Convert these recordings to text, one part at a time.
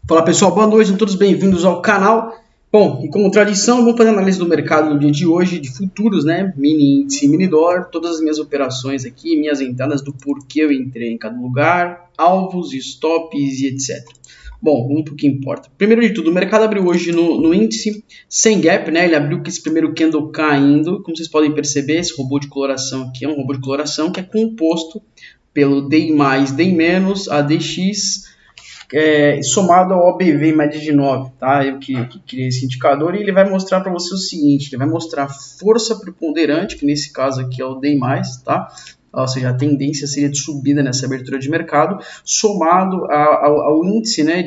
Fala pessoal, boa noite, todos bem-vindos ao canal. Bom, e como tradição, vamos fazer análise do mercado no dia de hoje, de futuros, né? Mini índice, mini dólar, todas as minhas operações aqui, minhas entradas do porquê eu entrei em cada lugar, alvos, stops e etc. Bom, vamos para o que importa. Primeiro de tudo, o mercado abriu hoje no índice sem gap, né? Ele abriu com esse primeiro candle caindo. Como vocês podem perceber, esse robô de coloração aqui é um robô de coloração que é composto pelo DI+, DI-, ADX, somado ao OBV em média de 9, tá? Eu que criei esse indicador e ele vai mostrar para você o seguinte, ele vai mostrar força preponderante, que nesse caso aqui é o DI+, tá? Ou seja, a tendência seria de subida nessa abertura de mercado, somado ao índice, né,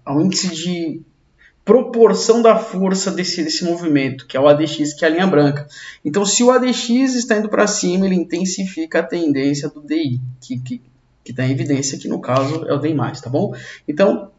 ao índice de proporção da força desse movimento, que é o ADX, que é a linha branca. Então, se o ADX está indo para cima, ele intensifica a tendência do DI, que está em evidência, que no caso é o DI+, tá bom? Então,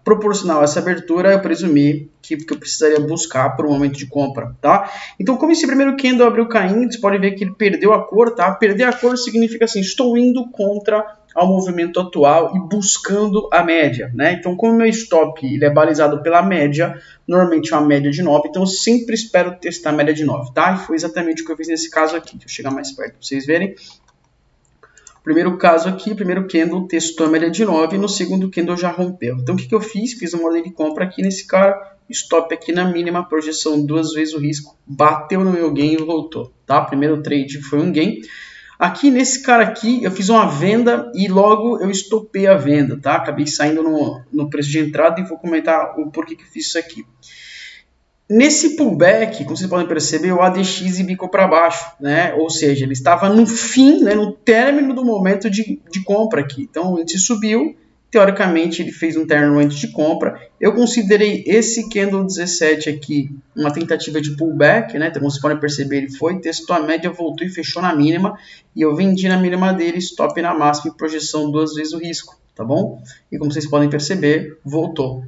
proporcional a essa abertura, eu presumi que eu precisaria buscar por um momento de compra, tá? Então, como esse primeiro candle abriu caindo, você pode ver que ele perdeu a cor, tá? Perder a cor significa assim, estou indo contra ao movimento atual e buscando a média, né? Então, como meu stop ele é balizado pela média, normalmente é uma média de 9, então eu sempre espero testar a média de 9, tá? E foi exatamente o que eu fiz nesse caso aqui. Deixa eu chegar mais perto para vocês verem. Primeiro caso aqui, primeiro candle testou a média de 9 e no segundo candle já rompeu. Então o que eu fiz? Fiz uma ordem de compra aqui nesse cara, stop aqui na mínima, projeção 2 vezes o risco, bateu no meu gain e voltou, tá? Primeiro trade foi um gain. Aqui nesse cara aqui eu fiz uma venda e logo eu estopei a venda, tá? Acabei saindo no preço de entrada e vou comentar o porquê que eu fiz isso aqui. Nesse pullback, como vocês podem perceber, o ADX bicou para baixo, né? Ou seja, ele estava no fim, né, no término do momento de compra aqui. Então, o índice subiu, teoricamente ele fez um término de compra. Eu considerei esse candle 17 aqui uma tentativa de pullback, né? Então, como vocês podem perceber, ele foi, testou a média, voltou e fechou na mínima. E eu vendi na mínima dele, stop na máxima e projeção 2 vezes o risco, tá bom? E como vocês podem perceber, voltou.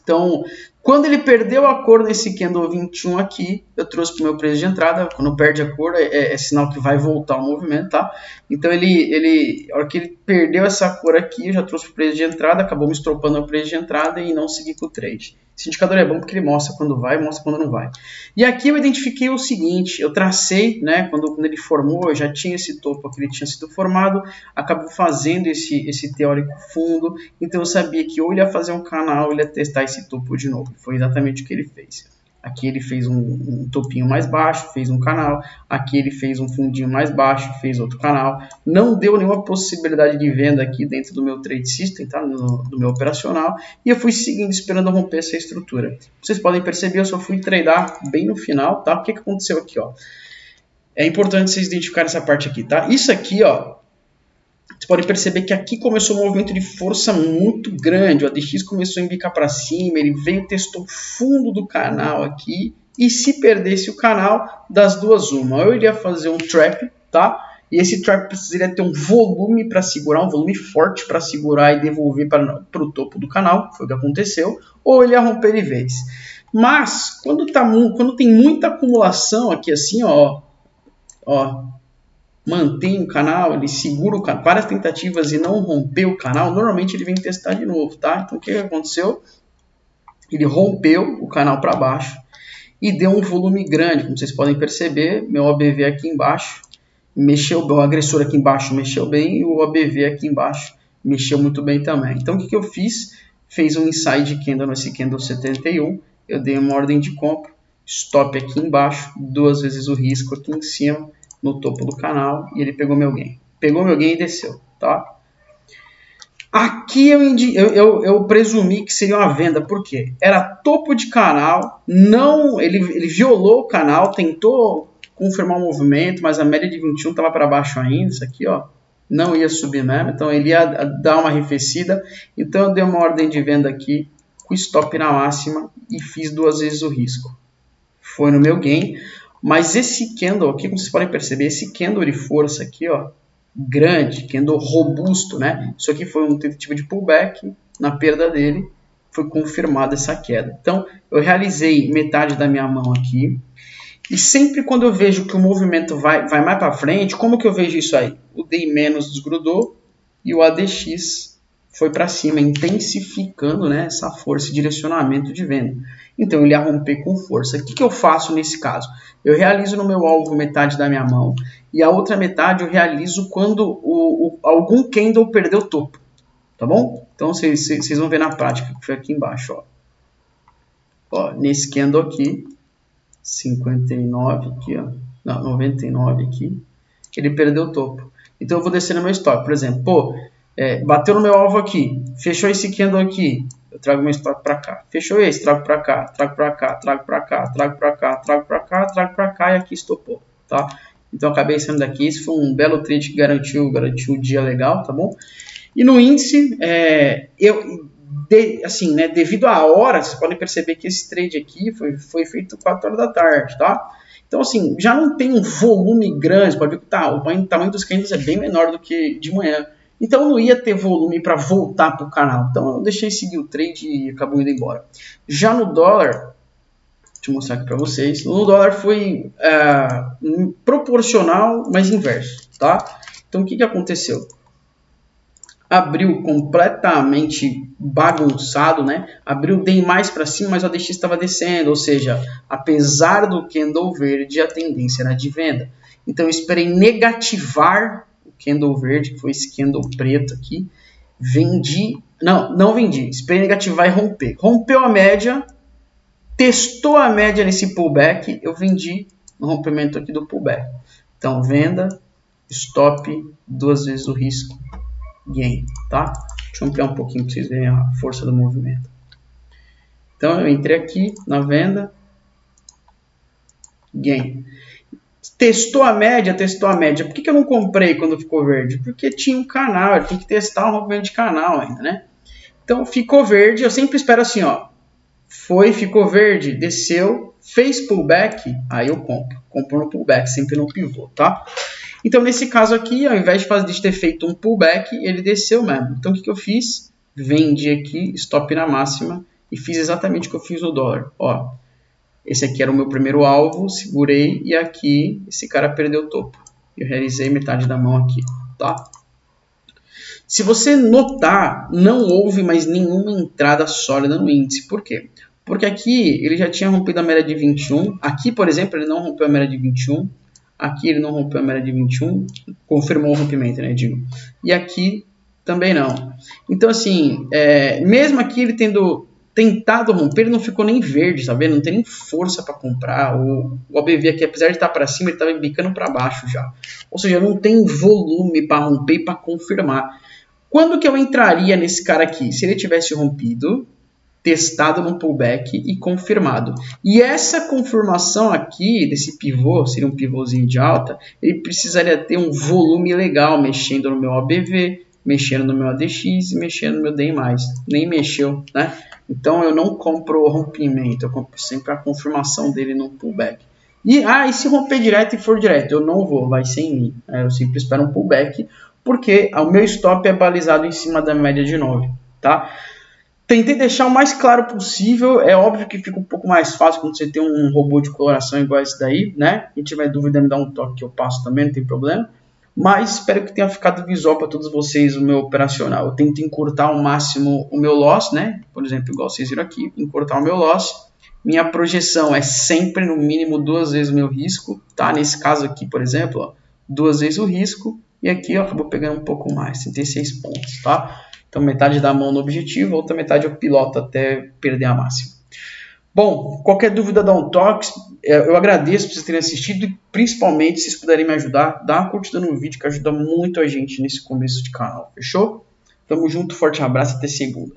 Então, quando ele perdeu a cor nesse candle 21 aqui, eu trouxe para o meu preço de entrada. Quando perde a cor, é sinal que vai voltar o movimento, tá? Então, a hora que ele perdeu essa cor aqui, eu já trouxe para o preço de entrada, acabou me estropando o preço de entrada e não segui com o trade. Esse indicador é bom porque ele mostra quando vai e mostra quando não vai. E aqui eu identifiquei o seguinte, eu tracei, né, quando ele formou, eu já tinha esse topo aqui, ele tinha sido formado, acabou fazendo esse teórico fundo, então eu sabia que ou ele ia fazer um canal, ou ele ia testar esse topo de novo. Foi exatamente o que ele fez. Aqui ele fez um topinho mais baixo, fez um canal. Aqui ele fez um fundinho mais baixo, fez outro canal. Não deu nenhuma possibilidade de venda aqui dentro do meu trade system, tá? Do meu operacional. E eu fui seguindo, esperando romper essa estrutura. Vocês podem perceber, eu só fui tradar bem no final, tá? O que aconteceu aqui, ó? É importante vocês identificarem essa parte aqui, tá? Isso aqui, ó. Você pode perceber que aqui começou um movimento de força muito grande. O ADX começou a embicar para cima, ele veio, testou o fundo do canal aqui. E se perdesse o canal, das duas uma. Eu iria fazer um trap, tá? E esse trap precisaria ter um volume para segurar, um volume forte para segurar e devolver para o topo do canal, foi o que aconteceu. Ou ele ia romper de vez. Mas, quando tem muita acumulação aqui assim, ó, mantém o canal, ele segura o canal, várias tentativas e não rompeu o canal, normalmente ele vem testar de novo, tá? Então o que aconteceu? Ele rompeu o canal para baixo e deu um volume grande, como vocês podem perceber, meu OBV aqui embaixo mexeu, o agressor aqui embaixo mexeu bem e o OBV aqui embaixo mexeu muito bem também. Então o que eu fiz? Fez um inside candle nesse candle 71, eu dei uma ordem de compra, stop aqui embaixo, 2 vezes o risco aqui em cima, no topo do canal e ele pegou meu gain. Pegou meu gain e desceu, tá? Aqui eu presumi que seria uma venda, por quê? Era topo de canal, não, ele violou o canal, tentou confirmar o movimento, mas a média de 21 estava para baixo ainda, isso aqui, ó, não ia subir mesmo, então ele ia dar uma arrefecida, então eu dei uma ordem de venda aqui, com stop na máxima e fiz 2 vezes o risco. Foi no meu gain. Mas esse candle aqui, como vocês podem perceber, esse candle de força aqui, ó, grande, candle robusto, né? Isso aqui foi uma tentativa de pullback, na perda dele, foi confirmada essa queda. Então, eu realizei metade da minha mão aqui, e sempre quando eu vejo que o movimento vai mais para frente, como que eu vejo isso aí? O DI- desgrudou e o ADX foi para cima, intensificando, né, essa força e direcionamento de venda. Então ele ia romper com força. O que eu faço nesse caso? Eu realizo no meu alvo metade da minha mão e a outra metade eu realizo quando algum candle perdeu o topo. Tá bom? Então vocês vão ver na prática que foi aqui embaixo. Ó, nesse candle aqui, 59 aqui, ó, não, 99 aqui, ele perdeu o topo. Então eu vou descer no meu stop, por exemplo, pô, bateu no meu alvo aqui, fechou esse candle aqui, eu trago meu stop para cá, fechou esse, trago para cá, trago para cá, trago para cá, trago para cá, trago para cá, trago para cá e aqui estopou, tá? Então eu acabei saindo daqui, esse foi um belo trade que garantiu o dia legal, tá bom? E no índice, assim, né, devido à hora, vocês podem perceber que esse trade aqui foi feito 4 horas da tarde, tá? Então, assim, já não tem um volume grande, pode ver que o tamanho dos candles é bem menor do que de manhã. Então, não ia ter volume para voltar para o canal. Então, eu deixei seguir o trade e acabou indo embora. Já no dólar, deixa eu mostrar aqui para vocês, no dólar foi proporcional, mas inverso, tá? Então, o que aconteceu? Abriu completamente bagunçado, né? Abriu bem mais para cima, mas o ADX estava descendo, ou seja, apesar do candle verde, a tendência era de venda. Então eu esperei negativar o candle verde, que foi esse candle preto aqui, vendi, não vendi, esperei negativar e romper. Rompeu a média, testou a média nesse pullback, eu vendi no rompimento aqui do pullback. Então venda, stop, 2 vezes o risco, gain, tá? Deixa eu ampliar um pouquinho para vocês verem a força do movimento. Então eu entrei aqui na venda, gain. Testou a média, Por que eu não comprei quando ficou verde? Porque tinha um canal, eu tenho que testar um movimento de canal ainda, né? Então ficou verde, eu sempre espero assim, ó. Ficou verde, desceu, fez pullback, aí eu compro. Compro no pullback, sempre no pivô, tá? Então, nesse caso aqui, ao invés de ter feito um pullback, ele desceu mesmo. Então, o que eu fiz? Vendi aqui, stop na máxima, e fiz exatamente o que eu fiz no dólar. Ó, esse aqui era o meu primeiro alvo, segurei, e aqui, esse cara perdeu o topo. Eu realizei metade da mão aqui, tá? Se você notar, não houve mais nenhuma entrada sólida no índice. Por quê? Porque aqui, ele já tinha rompido a média de 21. Aqui, por exemplo, ele não rompeu a média de 21. Aqui ele não rompeu a média de 21, confirmou o rompimento, né, digo. E aqui também não. Então, assim, mesmo aqui ele tendo tentado romper, ele não ficou nem verde, sabe? Não tem nem força para comprar. O OBV aqui, apesar de estar para cima, ele estava bicando para baixo já. Ou seja, não tem volume para romper e para confirmar. Quando que eu entraria nesse cara aqui? Se ele tivesse rompido, testado no pullback e confirmado. E essa confirmação aqui, desse pivô, seria um pivôzinho de alta, ele precisaria ter um volume legal, mexendo no meu ABV, mexendo no meu ADX e mexendo no meu DI+. Nem mexeu, né? Então eu não compro o rompimento, eu compro sempre a confirmação dele no pullback. E se romper direto e for direto? Eu não vou, vai sem mim. Eu sempre espero um pullback, porque o meu stop é balizado em cima da média de 9, tá? Tentei deixar o mais claro possível. É óbvio que fica um pouco mais fácil quando você tem um robô de coloração igual esse daí, né? Quem tiver dúvida, me dá um toque que eu passo também, não tem problema. Mas espero que tenha ficado visual para todos vocês o meu operacional. Eu tento encurtar ao máximo o meu loss, né? Por exemplo, igual vocês viram aqui, encurtar o meu loss. Minha projeção é sempre no mínimo 2 vezes o meu risco, tá? Nesse caso aqui, por exemplo, ó, 2 vezes o risco. E aqui, ó, acabou pegando um pouco mais, 36 pontos, tá? Então, metade da mão no objetivo, outra metade eu piloto até perder a máxima. Bom, qualquer dúvida dá um toque. Eu agradeço por vocês terem assistido e, principalmente, se vocês puderem me ajudar, dá uma curtida no vídeo que ajuda muito a gente nesse começo de canal, fechou? Tamo junto, forte abraço, até segunda.